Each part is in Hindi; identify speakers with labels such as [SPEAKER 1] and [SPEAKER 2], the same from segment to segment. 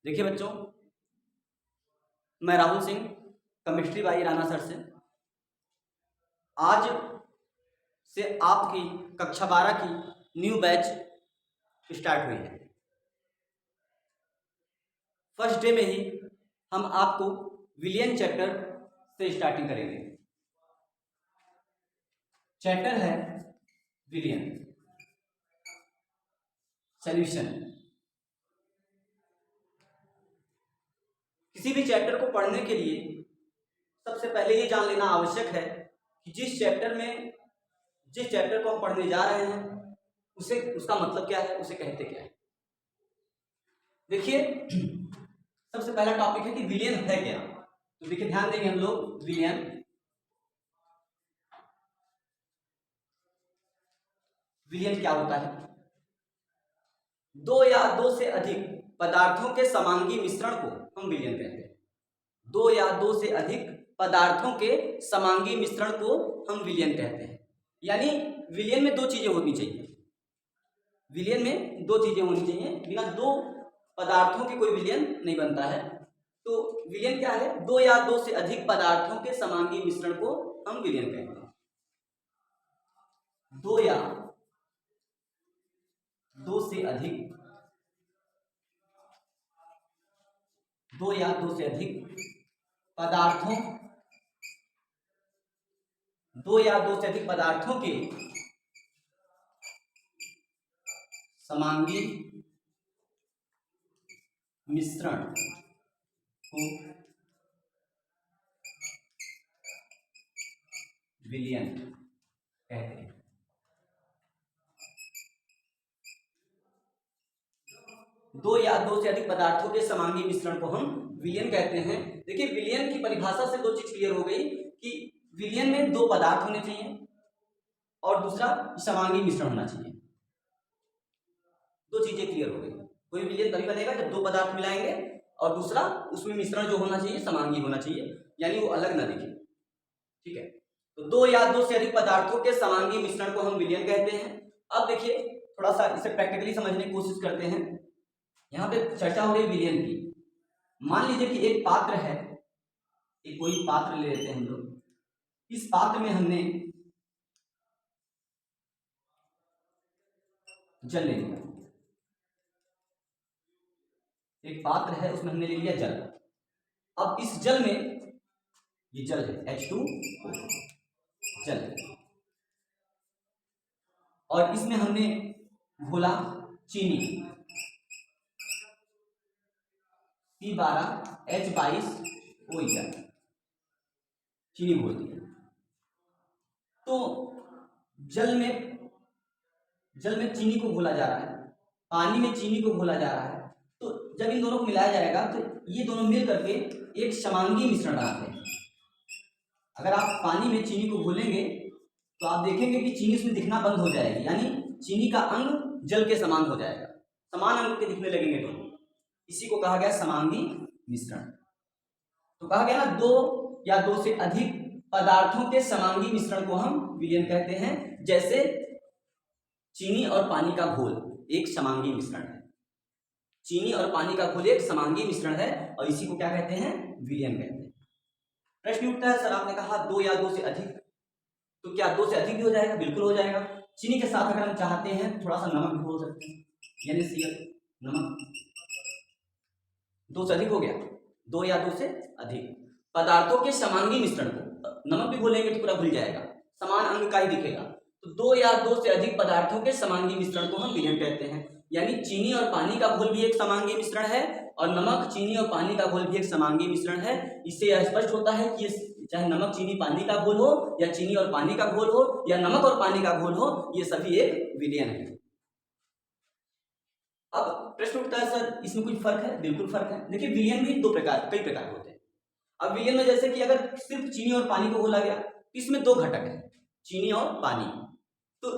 [SPEAKER 1] देखिए बच्चों, मैं Rahul Singh chemistry by Rana sir से आज से आपकी कक्षा 12 की न्यू बैच स्टार्ट हुई है। फर्स्ट डे में ही हम आपको विलियन चैप्टर से स्टार्टिंग करेंगे। चैप्टर है विलियन सॉल्यूशन। किसी भी चैप्टर को पढ़ने के लिए सबसे पहले ये जान लेना आवश्यक है कि जिस चैप्टर को हम पढ़ने जा रहे हैं उसे उसका मतलब क्या है, उसे कहते क्या है। देखिए, सबसे पहला टॉपिक है कि विलियन है क्या। तो देखिए, ध्यान देंगे हम लोग। विलियन क्या होता है? दो या दो से अधिक पदार्थों के समांगी मिश्रण को हम विलियन कहते हैं। दो या दो से अधिक पदार्थों के समांगी मिश्रण को हम विलियन कहते हैं। यानी विलियन में दो चीजें होनी चाहिए। विलियन में दो चीजें होनी चाहिए, बिना दो पदार्थों के कोई विलियन नहीं बनता है। तो विलियन क्या है? दो या दो से अधिक पदार्थों के समांगी मिश्रण को हम विलियन कहते हैं। दो या दो से अधिक पदार्थों के समांगी मिश्रण को विलियन कहते हैं। दो या दो से अधिक पदार्थों के समांगी मिश्रण को हम विलियन कहते हैं। देखिए, विलियन की परिभाषा से दो चीज क्लियर हो गई कि विलियन में दो पदार्थ होने चाहिए और दूसरा समांगी मिश्रण होना चाहिए। दो चीजें क्लियर हो गई। कोई विलियन तभी बनेगा जब दो पदार्थ मिलाएंगे और दूसरा उसमें मिश्रण जो होना चाहिए समांगी होना चाहिए, यानी वो अलग ना दिखे। ठीक है, तो दो या दो से अधिक पदार्थों के समांगी मिश्रण को हम विलियन कहते हैं। अब देखिए, थोड़ा सा इसे प्रैक्टिकली समझने की कोशिश करते हैं। यहाँ पे चर्चा हो रही है विलियन की। मान लीजिए कि एक पात्र है, एक कोई पात्र ले लेते हैं हम लोग। इस पात्र में हमने जल ले लिया। एक पात्र है, उसमें हमने ले लिया जल। अब इस जल में, ये जल है H2O जल, और इसमें हमने घोला चीनी C12H22O, चीनी घोल दी। तो जल में चीनी को घोला जा रहा है, पानी में चीनी को घोला जा रहा है। तो जब इन दोनों को मिलाया जाएगा तो ये दोनों मिल करके एक समांगी मिश्रण बनाते हैं। अगर आप पानी में चीनी को घोलेंगे तो आप देखेंगे कि चीनी उसमें दिखना बंद हो जाएगी, यानी चीनी का अंग जल के समान हो जाएगा, समान अंग के दिखने लगेंगे दोनों। इसी को कहा गया समांगी मिश्रण। तो कहा गया ना, दो या दो से अधिक पदार्थों के समांगी मिश्रण को हम विलियन कहते हैं। जैसे चीनी और पानी का घोल एक समांगी मिश्रण है। चीनी और पानी का घोल एक समांगी मिश्रण है और इसी को क्या कहते हैं? विलियन कहते हैं। प्रश्न उठता है, सर आपने कहा दो या दो से अधिक, तो क्या दो से अधिक भी हो जाएगा? बिल्कुल हो जाएगा। चीनी के साथ अगर हम चाहते हैं थोड़ा सा नमक भी घोल सकते हैं, NaCl, नमक। दो से अधिक हो गया, दो या दो से अधिक पदार्थों के समांगी मिश्रण को, नमक भी घोलेंगे तो पूरा घुल जाएगा, समान अंग का ही दिखेगा। तो दो या दो से अधिक पदार्थों के समांगी मिश्रण को हम विलियन कहते हैं। यानी चीनी और पानी का घोल भी एक समांगी मिश्रण है और नमक, चीनी और पानी का घोल भी एक समांगी मिश्रण है। इससे यह स्पष्ट होता है कि चाहे नमक, चीनी, पानी का घोल हो या चीनी और पानी का घोल हो या नमक और पानी का घोल हो, ये सभी एक विलियन है। अब प्रश्न उठता है, सर इसमें कुछ फर्क है? बिल्कुल फर्क है। देखिए, विलियन भी कई प्रकार होते हैं। अब विलियन में जैसे कि अगर सिर्फ चीनी और पानी को घोला गया तो इसमें दो घटक है, चीनी और पानी। तो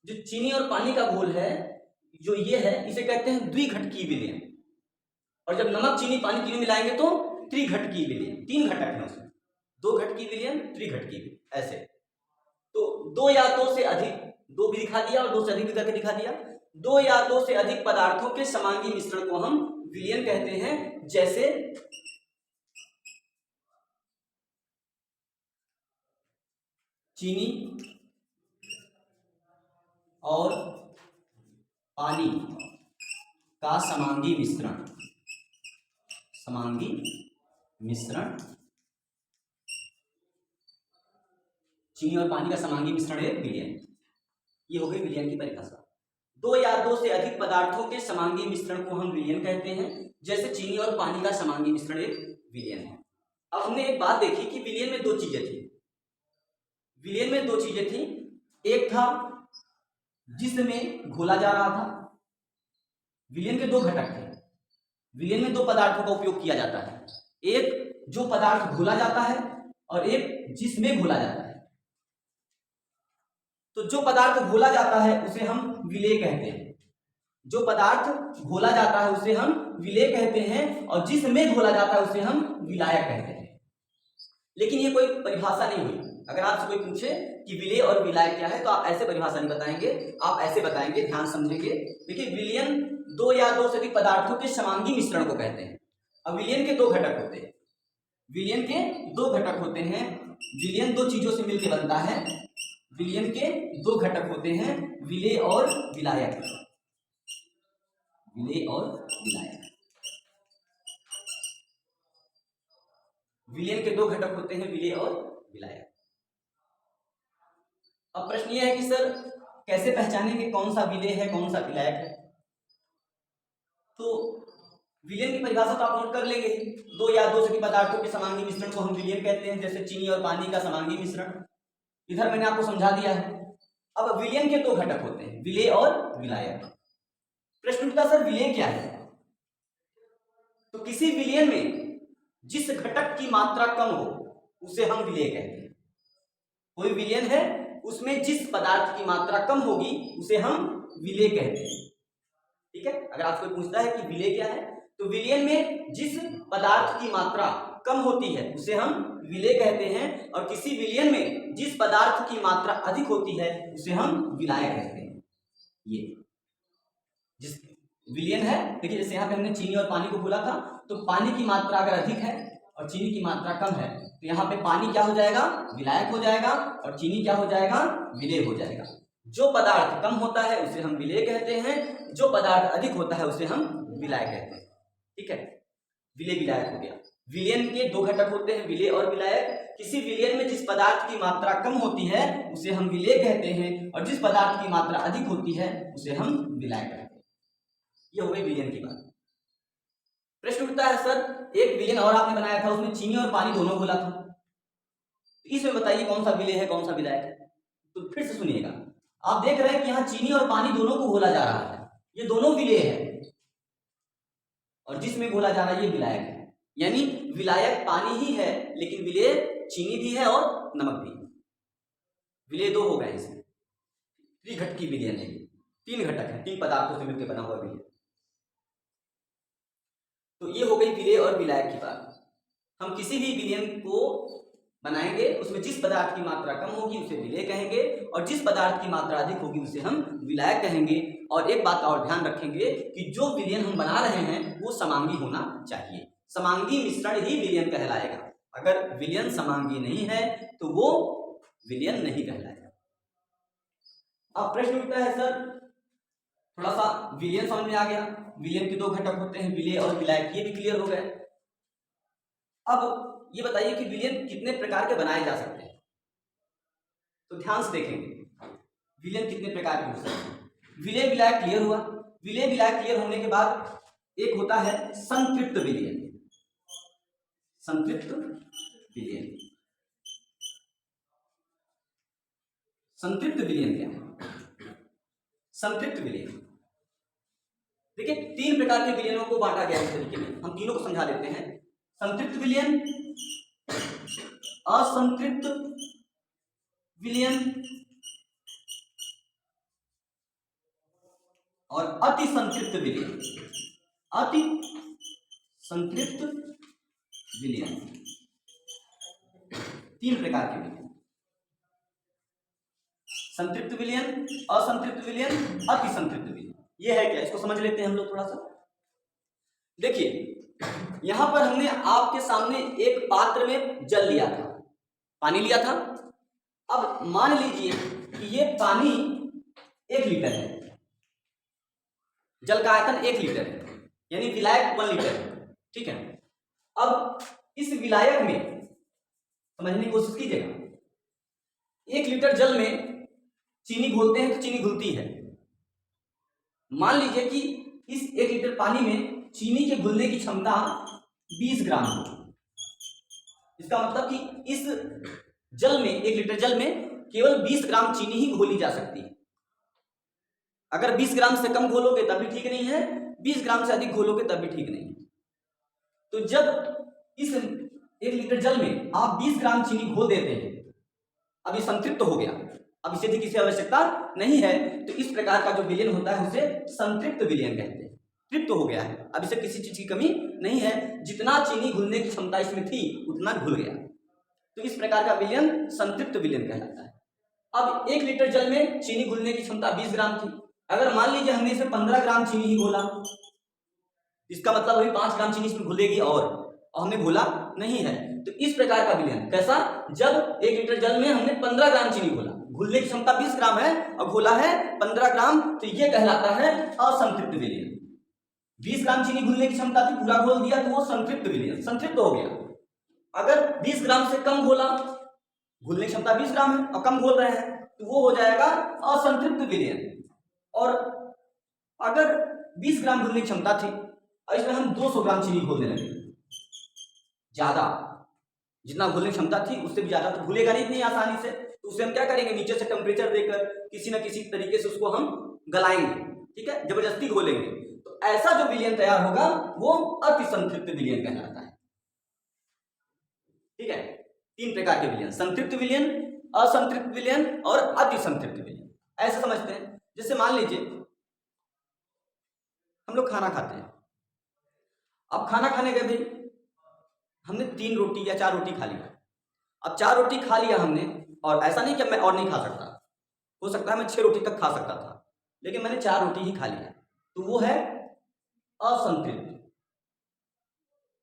[SPEAKER 1] जो चीनी और पानी का घोल है, जो ये है, इसे कहते हैं द्विघटकीय विलियन। और जब नमक, चीनी, पानी तीनों मिलाएंगे तो त्रिघटकीय विलियन। तीन घटक है उसमें, दो घटकीय विलियन, त्रिघटकीय, ऐसे। तो दो या दो से अधिक, दो भी दिखा दिया और दो से अधिक भी करके दिखा दिया। दो या दो से अधिक पदार्थों के समांगी मिश्रण को हम विलयन कहते हैं जैसे चीनी और पानी का समांगी मिश्रण, समांगी मिश्रण, चीनी और पानी का समांगी मिश्रण एक विलयन। ये हो गई विलयन की परिभाषा। दो या दो से अधिक पदार्थों के समांगी मिश्रण को हम विलयन कहते हैं, जैसे चीनी और पानी का समांगी मिश्रण एक विलयन है। अब हमने एक बात देखी कि विलयन में दो चीजें थी, विलयन में दो चीजें थी। एक था जिसमें घोला जा रहा था, विलयन के दो घटक थे। विलयन में दो पदार्थों का उपयोग किया जाता है, एक जो पदार्थ घोला जाता है और एक जिसमें घोला जाता है। तो जो पदार्थ घोला जाता है उसे हम विलेय कहते हैं, जो पदार्थ घोला जाता है उसे हम विलेय कहते हैं, और जिसमें घोला जाता है उसे हम विलायक कहते हैं। लेकिन ये कोई परिभाषा नहीं हुई। अगर आपसे कोई पूछे कि विलेय और विलायक क्या है तो आप ऐसे परिभाषा नहीं बताएंगे, आप ऐसे बताएंगे, ध्यान समझेंगे। देखिए विलयन दो या दो से अधिक पदार्थों के समांगी मिश्रण को कहते हैं। अब विलयन के दो घटक होते हैं, विलयन के दो घटक होते हैं। विलयन दो चीजों से मिलकर बनता है, विलयन के दो घटक होते हैं, विलेय और विलायक, विलेय और विलायक। विलयन के दो घटक होते हैं, विलेय और विलायक। अब प्रश्न यह है कि सर कैसे पहचानेंगे कौन सा विलेय है कौन सा विलायक है। तो विलयन की परिभाषा तो आप नोट कर लेंगे, दो या दो से अधिक पदार्थों के समांगी मिश्रण को हम विलयन कहते हैं, जैसे चीनी और पानी का समांगी मिश्रण। इधर मैंने आपको समझा दिया है। अब विलयन के दो घटक होते हैं, विलेय और विलायक। प्रश्न उठता सर विलेय क्या है। तो किसी विलयन में जिस घटक की मात्रा कम हो उसे हम विलेय कहते हैं। कोई विलयन है उसमें जिस पदार्थ की मात्रा कम होगी उसे हम विलेय कहते हैं। ठीक है, अगर आपको पूछता है कि विलेय क्या है तो विलयन में जिस पदार्थ की मात्रा कम होती है उसे हम विलेय कहते हैं, और किसी विलयन में जिस पदार्थ की मात्रा अधिक होती है उसे हम विलायक कहते हैं। ये जिस विलयन है, देखिए जैसे यहाँ पे हमने चीनी और पानी को बोला था, तो पानी की मात्रा अगर अधिक है और चीनी की मात्रा कम है तो यहाँ पे पानी क्या हो जाएगा, विलायक हो जाएगा, और चीनी क्या हो जाएगा, विलेय हो जाएगा। जो पदार्थ कम होता है उसे हम विलेय कहते हैं, जो पदार्थ अधिक होता है उसे हम विलायक कहते हैं। ठीक है, विलेय विलायक हो गया। विलयन के दो घटक होते हैं, विलेय और विलायक। किसी विलयन में जिस पदार्थ की मात्रा कम होती है उसे हम विलेय कहते हैं, और जिस पदार्थ की मात्रा अधिक होती है उसे हम विलायक कहते हैं। ये हो गई विलयन की बात। प्रश्न उठता है सर एक विलयन और आपने बनाया था, उसमें चीनी और पानी दोनों घोला था, तो इसमें बताइए कौन सा विलेय है कौन सा विलायक है। तो फिर से सुनिएगा, आप देख रहे हैं कि यहाँ चीनी और पानी दोनों को घोला जा रहा है, ये दोनों विलेय है, और जिसमें घोला जा रहा है ये विलायक है। यानी विलायक पानी ही है लेकिन विलेय चीनी भी है और नमक भी है। विलेय दो हो गए इसमें, त्रिघटकी विलयन है, तीन घटक है, तीन पदार्थों से मिलकर बना हुआ विलयन। तो ये हो गई विलेय और विलायक की बात। हम किसी भी विलयन को बनाएंगे उसमें जिस पदार्थ की मात्रा कम होगी उसे विलेय कहेंगे, और जिस पदार्थ की मात्रा अधिक होगी उसे हम विलायक कहेंगे। और एक बात का और ध्यान रखेंगे कि जो विलयन हम बना रहे हैं वो समांगी होना चाहिए, समांगी मिश्रण ही विलयन कहलाएगा। अगर विलयन समांगी नहीं है तो वो विलयन नहीं कहलाएगा। अब प्रश्न उठता है सर थोड़ा सा विलयन समझ में आ गया, विलयन के दो घटक होते हैं विलेय और विलायक, ये भी क्लियर हो गए। अब ये बताइए कि विलयन कितने प्रकार के बनाए जा सकते हैं। तो ध्यान से देखेंगे विलयन कितने प्रकार के हो सकते हैं। विलेय विलायक क्लियर हुआ। विलेय विलायक क्लियर होने के बाद एक होता है संतृप्त विलयन। संतृप्त विलयन, संतृप्त विलयन क्या है। संतृप्त विलयन देखिए तीन प्रकार के विलयनों को बांटा गया इस तरीके में, हम तीनों को समझा देते हैं। संतृप्त विलयन, असंतृप्त विलयन और अति संतृप्त विलयन। अति संतृप्त विलयन, तीन प्रकार के विलयन, संतृप्त विलयन, असंतृप्त विलयन, अति संतृप्त विलयन। ये है क्या, इसको समझ लेते हैं हम लोग थोड़ा सा। देखिए यहां पर हमने आपके सामने एक पात्र में जल लिया था, पानी लिया था। अब मान लीजिए कि ये पानी 1 लीटर है, जल का आयतन 1 लीटर है, यानी विलायक 1 लीटर है, ठीक है। अब इस विलायक में समझने की कोशिश कीजिएगा, 1 लीटर जल में चीनी घोलते हैं तो चीनी घुलती है। मान लीजिए कि इस 1 लीटर पानी में चीनी के घुलने की क्षमता 20 ग्राम है। इसका मतलब कि इस जल में, 1 लीटर जल में केवल 20 ग्राम चीनी ही घोली जा सकती है। अगर 20 ग्राम से कम घोलोगे तब भी ठीक नहीं है, 20 ग्राम से अधिक घोलोगे तब भी ठीक नहीं है। तो जब इस 1 लीटर जल में आप 20 ग्राम चीनी घोल देते हैं, अब ये संतृप्त हो गया, अब इसे अधिक किसी आवश्यकता नहीं है, तो इस प्रकार का जो विलयन होता है उसे संतृप्त विलयन कहते हैं। तृप्त हो गया है, अब इसे किसी चीज की कमी नहीं है, जितना चीनी घुलने की क्षमता इसमें थी उतना घुल गया, तो इस प्रकार का विलयन संतृप्त विलयन कहलाता है। अब 1 लीटर जल में चीनी घुलने की क्षमता 20 ग्राम थी, अगर मान लीजिए हमने इसमें 15 ग्राम चीनी ही घोला, इसका मतलब अभी 5 ग्राम चीनी इसमें घुलेगी और हमने घोला नहीं है, तो इस प्रकार का विलयन कैसा, जब 1 लीटर जल में हमने 15 ग्राम चीनी घोला, घुलने की क्षमता 20 ग्राम है और घोला है 15 ग्राम, तो ये कहलाता है असंतृप्त विलयन। 20 ग्राम चीनी घुलने की क्षमता थी, पूरा घोल दिया तो वो संतृप्त विलयन, संतृप्त हो गया। अगर 20 ग्राम से कम घोला, घुलने की क्षमता 20 ग्राम है और कम घोल रहे हैं, तो वो हो जाएगा असंतृप्त विलयन। और अगर 20 ग्राम घुलने की क्षमता थी और इसमें हम 200 ग्राम चीनी घोलने लगे, ज्यादा, जितना घुलने की क्षमता थी उससे भी ज्यादा, तो घुलेगा नहीं इतनी आसानी से, तो उसे हम क्या करेंगे, नीचे से टेम्परेचर देकर किसी न किसी तरीके से उसको हम गलाएंगे, ठीक है, जबरदस्ती घोलेंगे, तो ऐसा जो विलयन तैयार होगा वो अति संतृप्त विलयन कहलाता है। ठीक है, 3 प्रकार के विलयन, संतृप्त विलयन, असंतृप्त विलयन और अति संतृप्त विलयन, ऐसे समझते हैं। जैसे मान लीजिए हम लोग खाना खाते हैं, अब खाना खाने के भी हमने 3 रोटी या 4 रोटी खा लिया, अब 4 रोटी खा लिया हमने, और ऐसा नहीं कि मैं और नहीं खा सकता, हो सकता है मैं 6 रोटी तक खा सकता था, लेकिन मैंने 4 रोटी ही खा लिया, तो वो है असंतृप्त।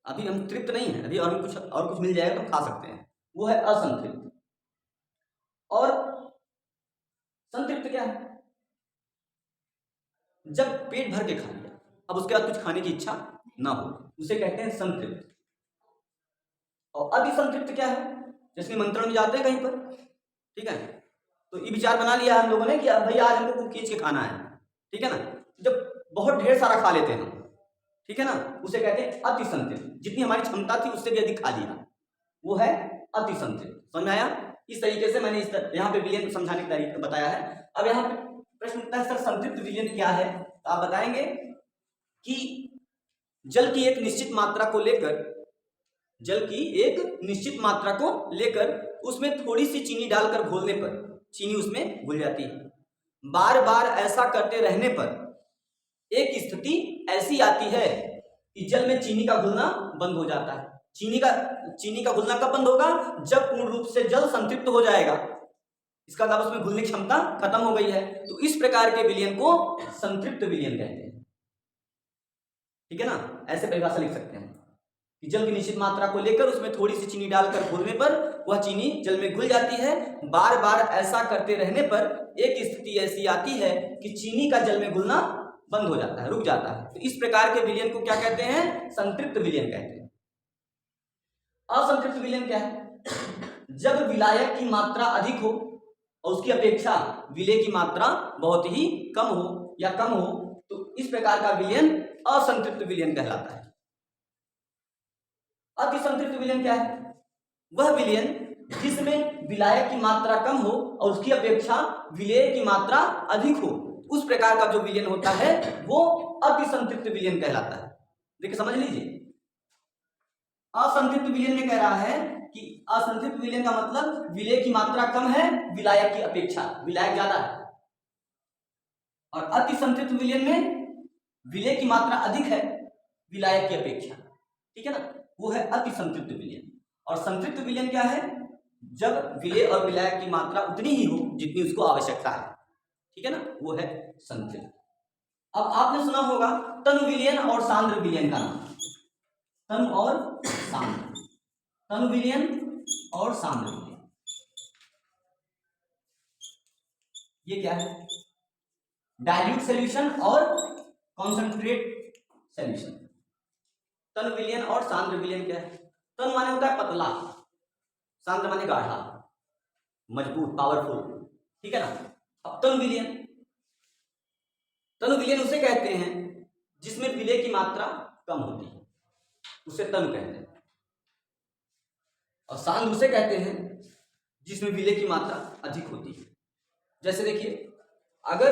[SPEAKER 1] अभी हम तृप्त नहीं है, अभी और कुछ मिल जाएगा तो खा सकते हैं, वो है असंतृप्त। और संतृप्त क्या है, जब पेट भर के खा लिया, अब उसके बाद कुछ खाने की इच्छा ना हो, उसे कहते हैं संतृप्त। और अति संतृप्त क्या है, जैसे निमंत्रण में जाते हैं कहीं पर, ठीक है, तो ये विचार बना लिया हम लोगों ने कि भाई आज हमको कुछ खींच के खाना है, ठीक है ना, जब बहुत ढेर सारा खा लेते हैं, ठीक है ना, उसे कहते हैं अति संतृप्त। जितनी हमारी क्षमता थी उससे भी अधिक खा लिया, वो है अति संतृप्त। समझ में आया? इस तरीके से मैंने यहाँ पे विलयन समझाने का तरीका बताया है। अब यहाँ पे प्रश्न उठता है, सर संतृप्त विलयन क्या है, तो आप बताएंगे कि जल की एक निश्चित मात्रा को लेकर, जल की एक निश्चित मात्रा को लेकर उसमें थोड़ी सी चीनी डालकर घोलने पर चीनी उसमें घुल जाती है। बार बार ऐसा करते रहने पर एक स्थिति ऐसी आती है कि जल में चीनी का घुलना बंद हो जाता है। चीनी का घुलना कब बंद होगा, जब पूर्ण रूप से जल संतृप्त हो जाएगा, इसका मतलब उसमें घुलने की क्षमता खत्म हो गई है। तो इस प्रकार के विलयन को संतृप्त विलयन कहते हैं, ठीक है ना। ऐसे परिभाषा लिख सकते हैं कि जल की निश्चित मात्रा को लेकर उसमें थोड़ी सी चीनी डालकर घोलने पर वह चीनी जल में घुल जाती है। बार बार ऐसा करते रहने पर एक स्थिति ऐसी आती है कि चीनी का जल में घुलना बंद हो जाता है, रुक जाता है। तो इस प्रकार के विलयन को क्या कहते हैं, संतृप्त विलयन कहते हैं। असंतृप्त विलयन क्या है, जब विलायक की मात्रा अधिक हो और उसकी अपेक्षा विलेय की मात्रा बहुत ही कम हो या कम हो, तो इस प्रकार का विलयन असंतृप्त विलयन कहलाता है। अति संतृप्त विलयन क्या है, वह विलयन जिसमें विलायक की मात्रा कम हो और उसकी अपेक्षा विलेय की मात्रा अधिक हो, उस प्रकार का जो विलयन होता है वो अति संतृप्त विलयन कहलाता है। देखिए समझ लीजिए, असंतृप्त विलयन में कह रहा है कि असंतृप्त विलयन का मतलब विलेय की मात्रा कम है विलायक की अपेक्षा, विलायक ज्यादा है। और अति संतृप्त विलयन में विलेय की मात्रा अधिक है विलायक की अपेक्षा, ठीक है ना, वो है अति संतृप्त विलयन। और संतृप्त विलयन क्या है, जब विलेय और विलायक की मात्रा उतनी ही हो जितनी उसको आवश्यकता है, ठीक है ना, वो है संतृप्त। अब आपने सुना होगा तनु विलयन और सांद्र विलयन का नाम, तनु और सांद्र, तनु विलयन और सांद्र विलयन, ये क्या है? डाइल्यूट सॉल्यूशन और कॉन्सेंट्रेट सॉल्यूशन। तनु विलयन और सांद्र विलयन क्या है? तनु माने होता है पतला, सांद्र माने गाढ़ा, मजबूत, पावरफुल, ठीक है ना। अब तनु विलयन, तनु विलयन उसे कहते हैं जिसमें विलय की मात्रा कम होती है, उसे तनु कहते हैं। और सांद्र उसे कहते हैं जिसमें विलय की मात्रा अधिक होती है। जैसे देखिए, अगर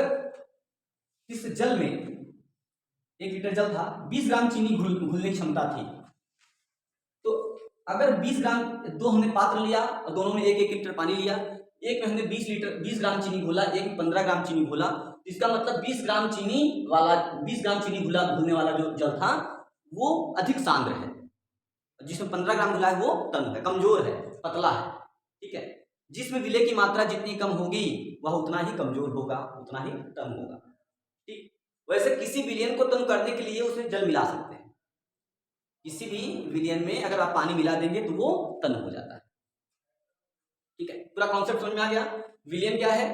[SPEAKER 1] इस जल में 1 लीटर जल था, 20 ग्राम चीनी घुलने की क्षमता थी, तो अगर 20 ग्राम, दो हमने पात्र लिया और दोनों में 1-1 लीटर पानी लिया, एक में हमने 20 ग्राम चीनी घोला, एक में 15 ग्राम चीनी घोला, इसका मतलब 20 ग्राम चीनी घुलने वाला जो जल था वो अधिक सांद्र है, जिसमें 15 ग्राम घुला है वो तनु है, कमजोर है, पतला है, ठीक है। जिसमें विलय की मात्रा जितनी कम होगी वह उतना ही कमजोर होगा, उतना ही तनु होगा, ठीक। वैसे किसी विलयन को तनु करने के लिए उसमें जल मिला सकते हैं, किसी भी विलयन में अगर आप पानी मिला देंगे तो वो तनु हो जाता है, ठीक है। पूरा कॉन्सेप्ट समझ में आ गया। विलयन क्या है?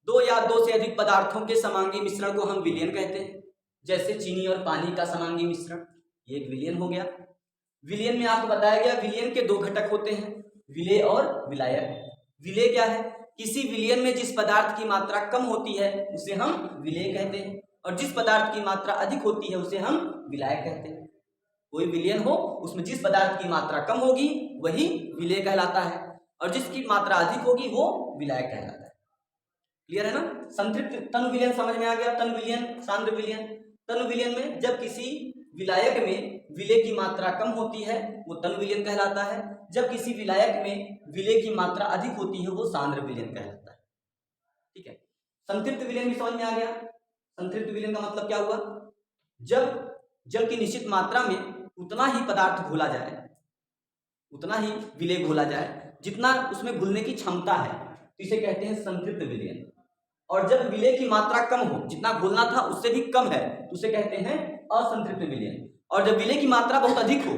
[SPEAKER 1] 2 या 2 से अधिक पदार्थों के समांगी मिश्रण को हम विलयन कहते हैं। जैसे चीनी और पानी का समांगी मिश्रण, ये एक विलयन हो गया। विलयन में आपको बताया गया विलयन के 2 घटक होते हैं, विलेय और विलायक। विलेय क्या है? किसी विलयन में जिस पदार्थ की मात्रा कम होती है उसे हम विलेय कहते हैं, और जिस पदार्थ की मात्रा अधिक होती है उसे हम विलायक कहते हैं। कोई विलयन हो उसमें जिस पदार्थ की मात्रा कम होगी वही विलेय कहलाता है, और जिसकी मात्रा अधिक होगी वो विलायक कहलाता है। क्लियर है ना? संतृप्त तनु विलयन समझ में आ गया। तनु विलयन, सांद्र विलयन। तनु विलयन में जब किसी विलायक में विलेय की मात्रा कम होती है वो तनु विलयन कहलाता है, जब किसी विलायक में विलेय की मात्रा अधिक होती है वो सांद्र विलयन कहलाता है, ठीक है। संतृप्त विलयन भी समझ में आ गया। संतृप्त विलयन का मतलब क्या हुआ? जब जल की निश्चित मात्रा में उतना ही पदार्थ घोला जाए, उतना ही विलेय घोला जाए जितना उसमें घुलने की क्षमता है, तो इसे कहते हैं संतृप्त विलयन। और जब विलेय की मात्रा कम हो, जितना घोलना था उससे भी कम है, तो उसे कहते हैं असंतृप्त विलयन। और जब विलेय की मात्रा बहुत अधिक हो,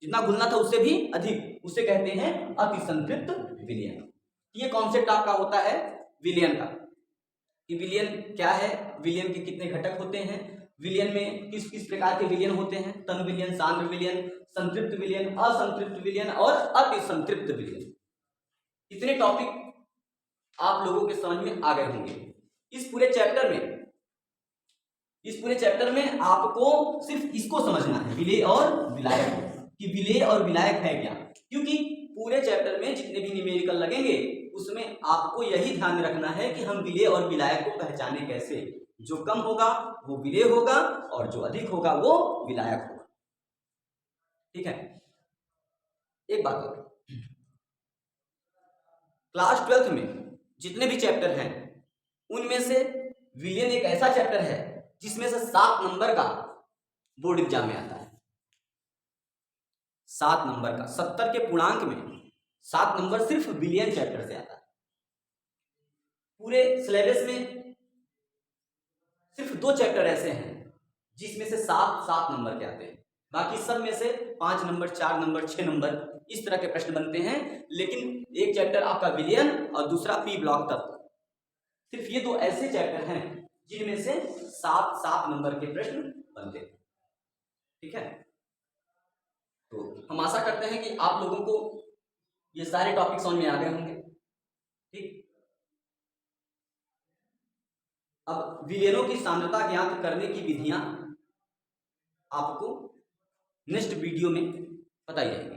[SPEAKER 1] जितना घुलना था उससे भी अधिक, उसे कहते हैं अतिसंतृप्त विलयन। ये कॉन्सेप्ट आपका होता है विलयन का, कि विलयन क्या है, विलयन के कितने घटक होते हैं, विलयन में किस किस प्रकार के विलयन होते हैं, तनु विलयन, सांद्र विलयन, संतृप्त विलयन, असंतृप्त विलयन और अतिसंतृप्त विलयन। इतने टॉपिक आप लोगों के समझ में आ गए होंगे। इस पूरे चैप्टर में आपको सिर्फ इसको समझना है, विलेय और विलायक, कि विलेय और विलायक है क्या। क्योंकि पूरे चैप्टर में जितने भी न्यूमेरिकल लगेंगे उसमें आपको यही ध्यान में रखना है कि हम विलेय और विलायक को पहचाने कैसे। जो कम होगा वो विलेय होगा और जो अधिक होगा वो विलायक होगा, ठीक है। एक बात और, क्लास 12th में जितने भी चैप्टर हैं उनमें से विलयन एक ऐसा चैप्टर है जिसमें से 7 नंबर का बोर्ड एग्जाम में आता है। 7 नंबर का, 70 के पूर्णांक में 7 नंबर सिर्फ विलयन चैप्टर से आता है। पूरे सिलेबस में सिर्फ 2 चैप्टर ऐसे हैं जिसमें से 7 नंबर के आते हैं, बाकी सब में से 5 नंबर, 4 नंबर, 6 नंबर इस तरह के प्रश्न बनते हैं। लेकिन एक चैप्टर आपका विलयन और दूसरा पी ब्लॉक तत्व, सिर्फ ये 2 ऐसे चैप्टर हैं जिनमें से 7 नंबर के प्रश्न बनते हैं, ठीक है। तो हम आशा करते हैं कि आप लोगों को ये सारे टॉपिक समझ में आ गए होंगे, ठीक। अब विलयनों की सांद्रता ज्ञात करने की विधियां आपको नेक्स्ट वीडियो में बताई जाएगी।